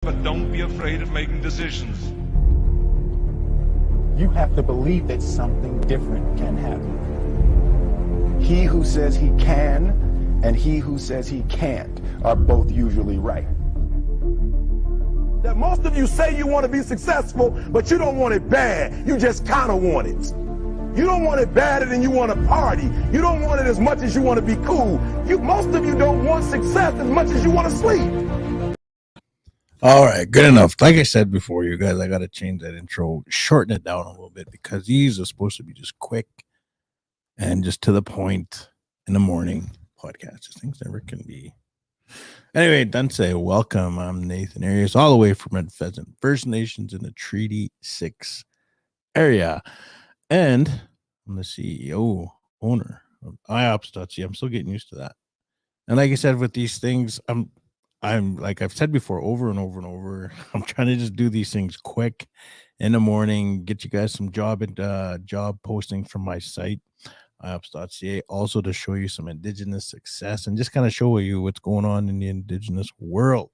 But don't be afraid of making decisions. You have to believe that something different can happen. He who says he can and he who says he can't are both usually right. That most of you say you want to be successful, but you don't want it bad. You just kind of want it. You don't want it badder than you want to party. You don't want it as much as you want to be cool. Most of you don't want success as much as you want to sleep. All right, good enough. Like I said before, you guys, I got to change that intro, shorten it down a little bit because these are supposed to be just quick and just to the point in the morning podcasts. Things never can be. Anyway, done say welcome. I'm Nathan Arias, all the way from Red Pheasant First Nations in the Treaty 6 area. And I'm the CEO, owner of IOPPS.ca. I'm still getting used to that. And like I said, with these things, I'm like I've said before, over and over and over. I'm trying to just do these things quick in the morning, get you guys some job postings from my site, IOPPS.ca, also to show you some Indigenous success and just kind of show you what's going on in the Indigenous world.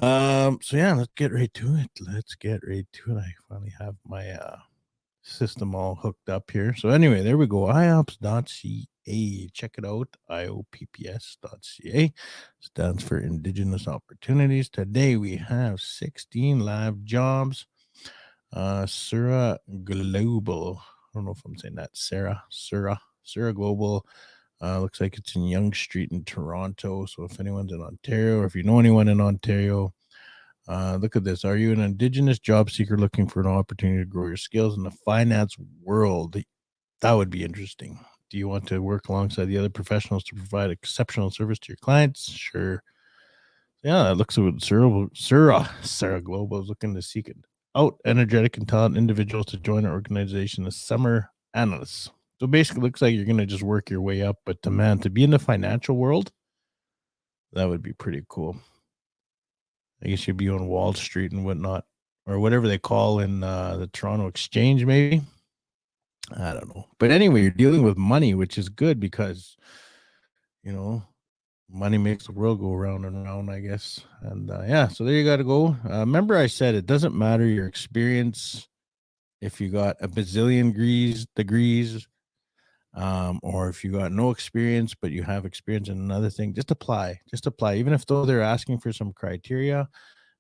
So yeah, let's get right to it. I finally have my system all hooked up here. So anyway, there we go. IOPPS.ca. Check it out. IOPPS.ca stands for Indigenous Opportunities. Today we have 16 live jobs. Sura Global. I don't know if I'm saying that. Sura Global. Looks like it's in Yonge Street in Toronto. So if anyone's in Ontario, or if you know anyone in Ontario, look at this. Are you an Indigenous job seeker looking for an opportunity to grow your skills in the finance world? That would be interesting. Do you want to work alongside the other professionals to provide exceptional service to your clients? Sure. Yeah, it looks like Sarah Global is looking to seek out energetic and talented individuals to join our organization as summer analysts. So basically, it looks like you're going to just work your way up. But to be in the financial world, that would be pretty cool. I guess you'd be on Wall Street and whatnot, or whatever they call in the Toronto Exchange, maybe. I don't know. But anyway, you're dealing with money, which is good because, money makes the world go round and round, I guess. And yeah, so there you got to go. Remember I said it doesn't matter your experience if you got a bazillion degrees, or if you got no experience, but you have experience in another thing, just apply. Even if though they're asking for some criteria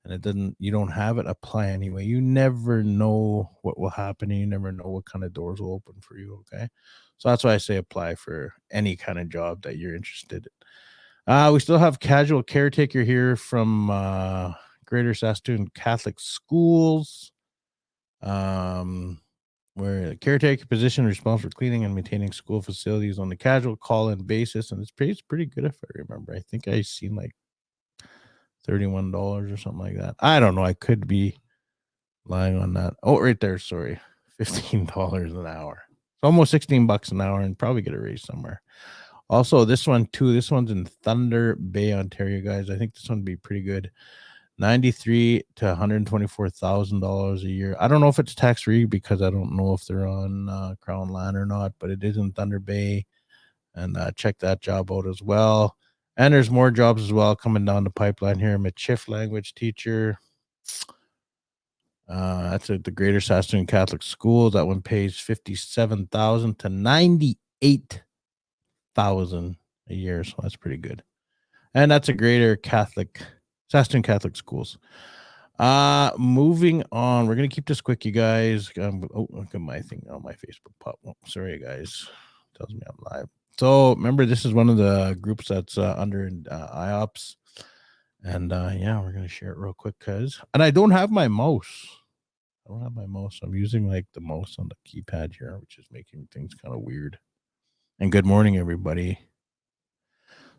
and you don't have it, apply anyway. You never know what will happen, and you never know what kind of doors will open for you. Okay. So that's why I say apply for any kind of job that you're interested in. We still have casual caretaker here from Greater Saskatoon Catholic Schools. Where the caretaker position responsible for cleaning and maintaining school facilities on the casual call-in basis, and it's pretty good if I remember. I think I seen like $31 or something like that. I don't know. I could be lying on that. Oh, right there. Sorry, $15 an hour. It's almost $16 an hour, and probably get a raise somewhere. Also, this one too. This one's in Thunder Bay, Ontario, guys. I think this one would be pretty good. $93,000 to $124,000 a year. I don't know if it's tax free because I don't know if they're on Crown land or not, but it is in Thunder Bay, and check that job out as well. And there's more jobs as well coming down the pipeline here. Michif language teacher. That's at the Greater Saskatoon Catholic Schools. That one pays $57,000 to $98,000 a year, so that's pretty good. And that's a Greater Saskatoon Catholic Schools. Moving on, we're gonna keep this quick, you guys. Look at my thing on my Facebook pop. Oh, sorry, guys, tells me I'm live. So remember, this is one of the groups that's under IOPS, and yeah, we're gonna share it real quick and I don't have my mouse. I'm using like the mouse on the keypad here, which is making things kind of weird. And good morning, everybody.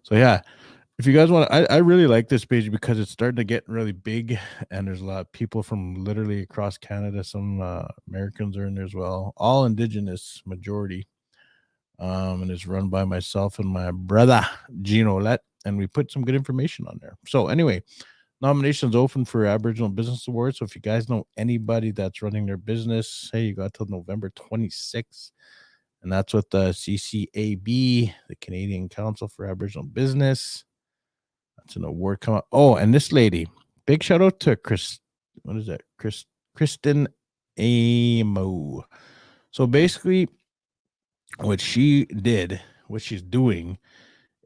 So yeah. If you guys want, I really like this page because it's starting to get really big, and there's a lot of people from literally across Canada. Some Americans are in there as well, all Indigenous majority. And it's run by myself and my brother Gino Let, and we put some good information on there. So anyway, nominations open for Aboriginal Business Awards. So if you guys know anybody that's running their business, hey, you got till November 26th. And that's with the CCAB, the Canadian Council for Aboriginal Business. That's an award come up. Oh, and this lady, big shout out to what is that? Kristen Amo. So basically what she's doing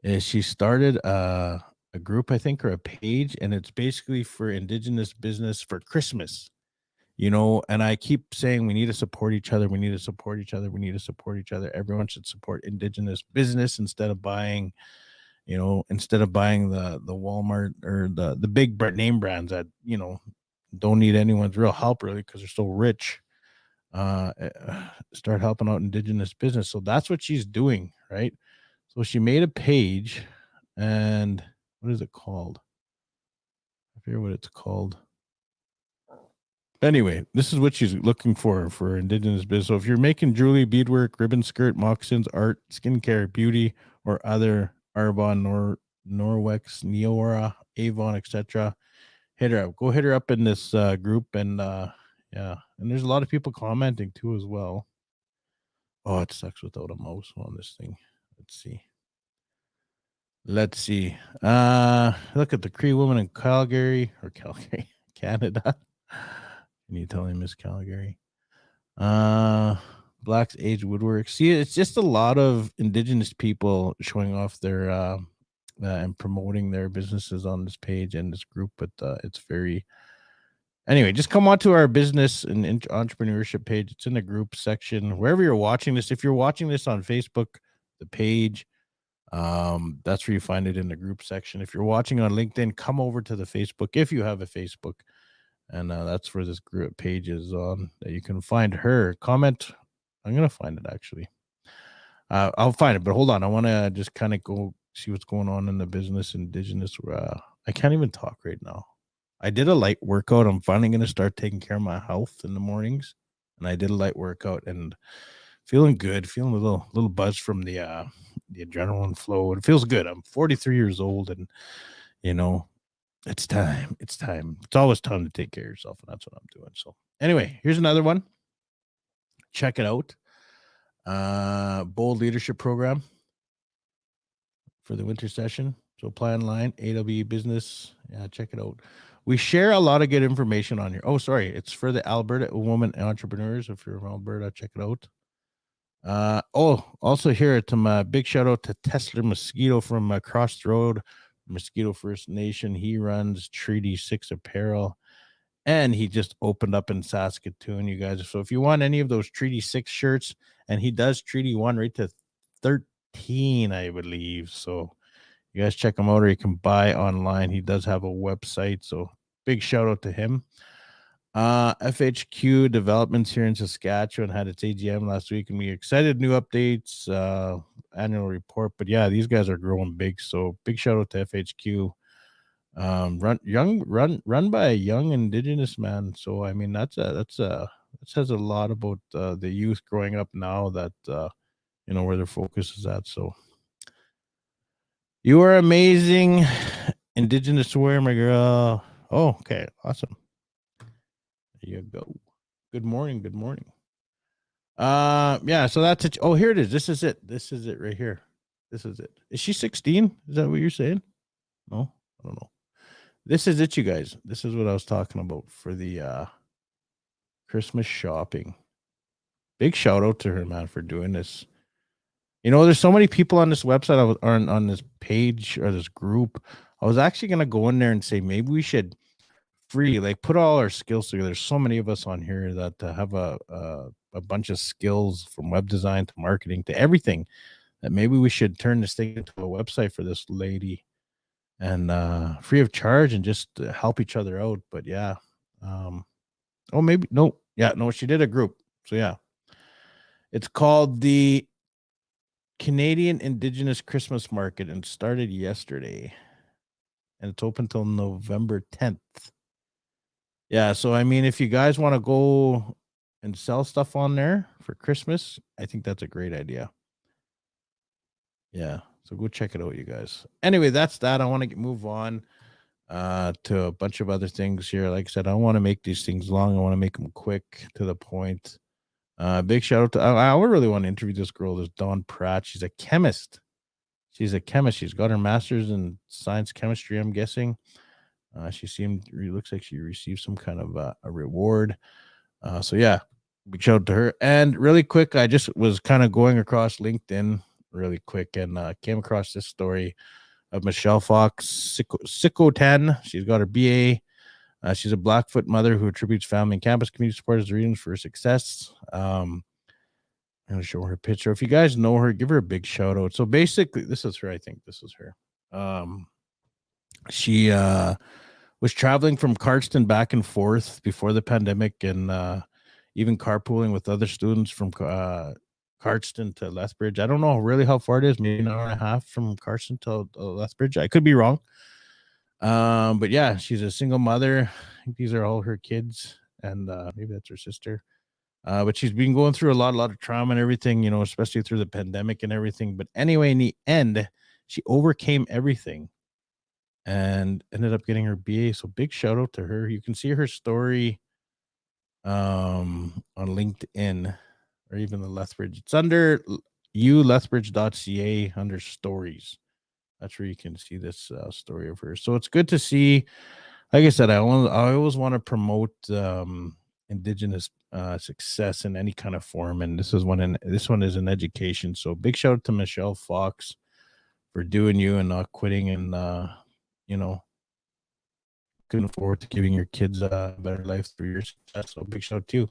is she started a group, I think, or a page, and it's basically for Indigenous business for Christmas. And I keep saying we need to support each other. We need to support each other. We need to support each other. Everyone should support Indigenous business instead of buying the Walmart or the big name brands that, don't need anyone's real help really because they're so rich. Start helping out Indigenous business. So that's what she's doing, right? So she made a page, and what is it called? I forget what it's called. Anyway, this is what she's looking for Indigenous business. So if you're making jewelry, beadwork, ribbon skirt, moccasins, art, skincare, beauty, or other Arbonne, Norwex, Neora, Avon, etc., hit her up. Go hit her up in this group, and yeah, and there's a lot of people commenting too as well. Oh, it sucks without a mouse on this thing. Let's see. Look at the Cree woman in Calgary, Canada. Can you tell me, Miss Calgary? Blacks Age Woodwork. See, it's just a lot of Indigenous people showing off their and promoting their businesses on this page and this group, but it's very. Anyway, just come on to our business and entrepreneurship page. It's in the group section, wherever you're watching this. If you're watching this on Facebook, the page, that's where you find it in the group section. If you're watching on LinkedIn, come over to the Facebook if you have a Facebook, and that's where this group page is on. That you can find her. Comment. I'm gonna find it actually. I'll find it, but hold on. I want to just kind of go see what's going on in the business Indigenous. I can't even talk right now. I did a light workout. I'm finally going to start taking care of my health in the mornings. And I did a light workout and feeling good, feeling a little buzz from the adrenaline flow. It feels good. I'm 43 years old, and it's time. It's time. It's always time to take care of yourself, and that's what I'm doing. So anyway, here's another one. Check it out. Bold Leadership Program for the winter session. So apply online, AWE Business. Yeah, check it out. We share a lot of good information on here. Oh, sorry. It's for the Alberta women entrepreneurs. If you're from Alberta, check it out. Also here, big shout out to Tesla Mosquito from across the road, Mosquito First Nation. He runs Treaty 6 Apparel, and he just opened up in Saskatoon, you guys. So if you want any of those Treaty 6 shirts, and he does Treaty 1 right to 13, I believe. So you guys check him out, or you can buy online. He does have a website, so big shout out to him. FHQ Developments here in Saskatchewan had its AGM last week, and we excited new updates, annual report. But yeah, these guys are growing big, so big shout out to FHQ. Run by a young Indigenous man. So I mean, that says a lot about the youth growing up now. That where their focus is at. So. You are amazing. Indigenous wear, my girl. Oh, okay. Awesome. There you go. Good morning. Good morning. Yeah, so that's it. Oh, here it is. This is it. This is it right here. This is it. Is she 16? Is that what you're saying? No, I don't know. This is it, you guys. This is what I was talking about for the Christmas shopping. Big shout out to her, man, for doing this. There's so many people on this website, on this page or this group. I was actually going to go in there and say, maybe we should put all our skills together. There's so many of us on here that have a bunch of skills, from web design to marketing to everything, that maybe we should turn this thing into a website for this lady, and free of charge, and just help each other out. But yeah. She did a group. So yeah. It's called the Canadian Indigenous Christmas Market, and started yesterday, and it's open till November 10th. Yeah, so I mean, if you guys want to go and sell stuff on there for Christmas, I think that's a great idea. Yeah, so go check it out, you guys. Anyway, that's that. I want to move on to a bunch of other things here. Like I said, I don't want to make these things long. I want to make them quick, to the point. Big shout out to, I really want to interview this girl, this Dawn Pratt. She's a chemist. She's got her master's in science chemistry, I'm guessing. Looks like she received some kind of a reward. So yeah, big shout out to her. And really quick, I just was kind of going across LinkedIn really quick and came across this story of Michelle Fox, Sicko 10. She's got her BA. She's a Blackfoot mother who attributes family and campus community support as the reasons for her success. I'm going to show her picture. If you guys know her, give her a big shout out. So basically, this is her. I think this is her. She was traveling from Cardston back and forth before the pandemic and even carpooling with other students from Cardston to Lethbridge. I don't know really how far it is, maybe an hour and a half from Cardston to Lethbridge. I could be wrong. But yeah, she's a single mother. I think these are all her kids, and maybe that's her sister. But she's been going through a lot of trauma and everything, you know, especially through the pandemic and everything. But anyway, in the end, she overcame everything and ended up getting her BA. So big shout out to her. You can see her story on LinkedIn or even the Lethbridge. It's under IOPPS.ca under stories. That's where you can see this story of her. So it's good to see. Like I said, I always want to promote Indigenous success in any kind of form, and this one is in education. So big shout out to Michelle Fox for doing you and not quitting, and you know, looking forward to giving your kids a better life through your success. So big shout out to you.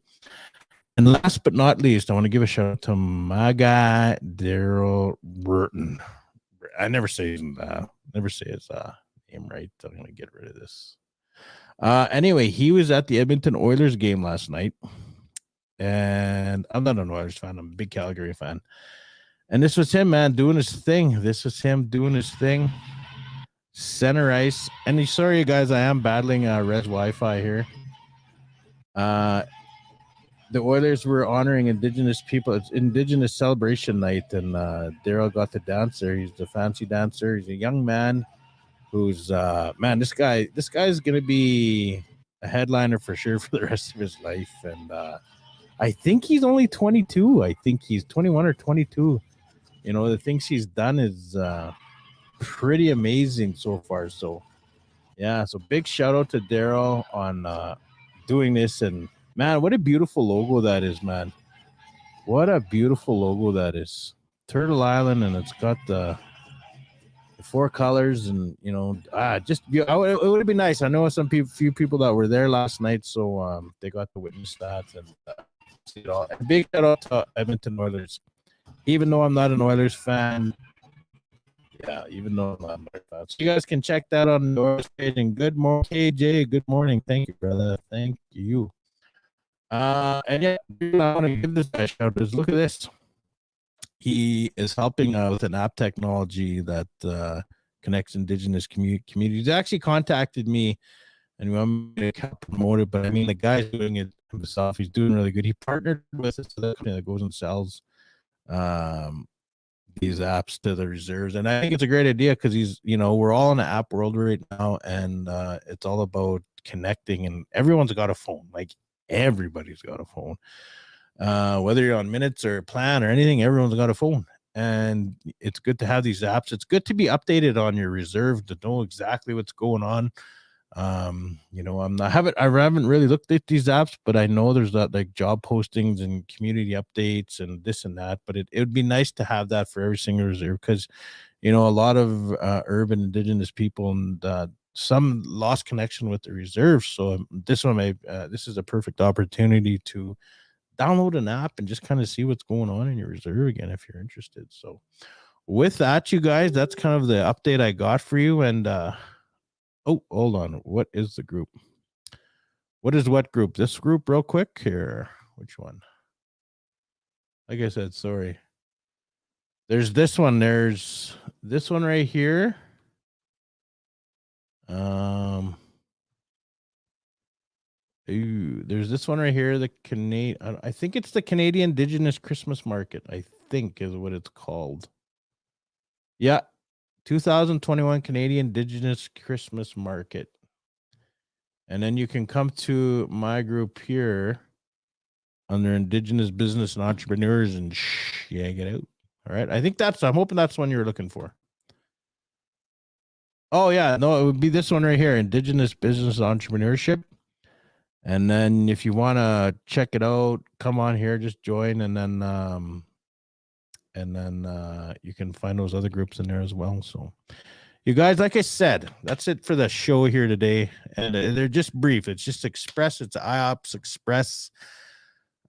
And last but not least, I want to give a shout out to my guy Daryl Burton. I never say his name right. I'm gonna get rid of this. Anyway, he was at the Edmonton Oilers game last night, and I'm not an Oilers fan. I'm a big Calgary fan, and this was him, man, doing his thing. Center ice, and sorry, you guys, I am battling res Wi-Fi here. The Oilers were honoring Indigenous people. It's Indigenous celebration night, and Daryl got the dancer. He's a fancy dancer. He's a young man who's man. This guy's gonna be a headliner for sure for the rest of his life. And I think he's only 22. I think he's 21 or 22. You know, the things he's done is pretty amazing so far. So yeah, so big shout out to Daryl on doing this. And man, what a beautiful logo that is, man. What a beautiful logo that is. Turtle Island, and it's got the 4 colors, and you know, it would be nice. I know few people that were there last night, so they got to witness that and see it all. And big shout out to Edmonton Oilers. Even though I'm not an Oilers fan, so you guys can check that on the Oilers page. And good morning, KJ. Good morning. Thank you, brother. Thank you. And yeah, I want to give this guy a shout out. Look at this. He is helping with an app technology that connects Indigenous communities. He actually contacted me and we want me to promote it, but I mean, the guy's doing it himself. He's doing really good. He partnered with a company that goes and sells these apps to the reserves, and I think it's a great idea because we're all in the app world right now, and it's all about connecting, and everyone's got a phone. Like everybody's got a phone. Whether you're on minutes or plan or anything, everyone's got a phone, and it's good to have these apps. It's good to be updated on your reserve to know exactly what's going on. I haven't really looked at these apps, but I know there's that like job postings and community updates and this and that. But it would be nice to have that for every single reserve because, a lot of urban Indigenous people and some lost connection with the reserves. So this is a perfect opportunity to download an app and just kind of see what's going on in your reserve again if you're interested. So with that, you guys, that's kind of the update I got for you. And oh, hold on. What is the group? What is what group? This group real quick here. Which one? Like I said, sorry. There's this one. There's this one right here. There's this one right here. I think it's the Canadian Indigenous Christmas Market. I think is what it's called. Yeah. 2021 Canadian Indigenous Christmas Market. And then you can come to my group here under Indigenous Business and Entrepreneurs and get out. All right. I'm hoping that's the one you were looking for. Oh yeah, no, it would be this one right here, Indigenous Business Entrepreneurship. And then if you want to check it out, come on here, just join, and then you can find those other groups in there as well. So you guys, like I said, that's it for the show here today. And they're just brief. It's just Express. It's IOPS Express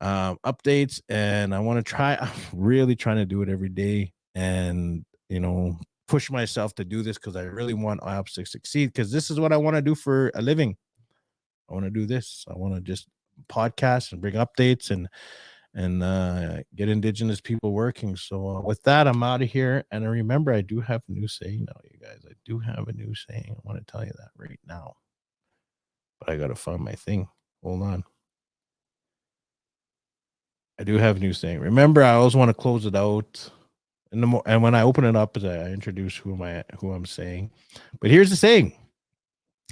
updates. And I want to I'm really trying to do it every day and, push myself to do this because I really want IOPS to succeed because this is what I want to do for a living. I want to do this. I want to just podcast and bring updates and get Indigenous people working. So with that, I'm out of here. And remember, I do have a new saying now, you guys. I do have a new saying. I want to tell you that right now. But I got to find my thing. Hold on. I do have a new saying. Remember, I always want to close it out. And when I open it up, I introduce who I'm saying. But here's the saying.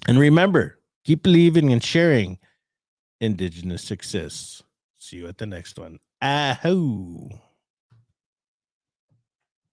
And remember, keep believing and sharing Indigenous success. See you at the next one. Ahoo.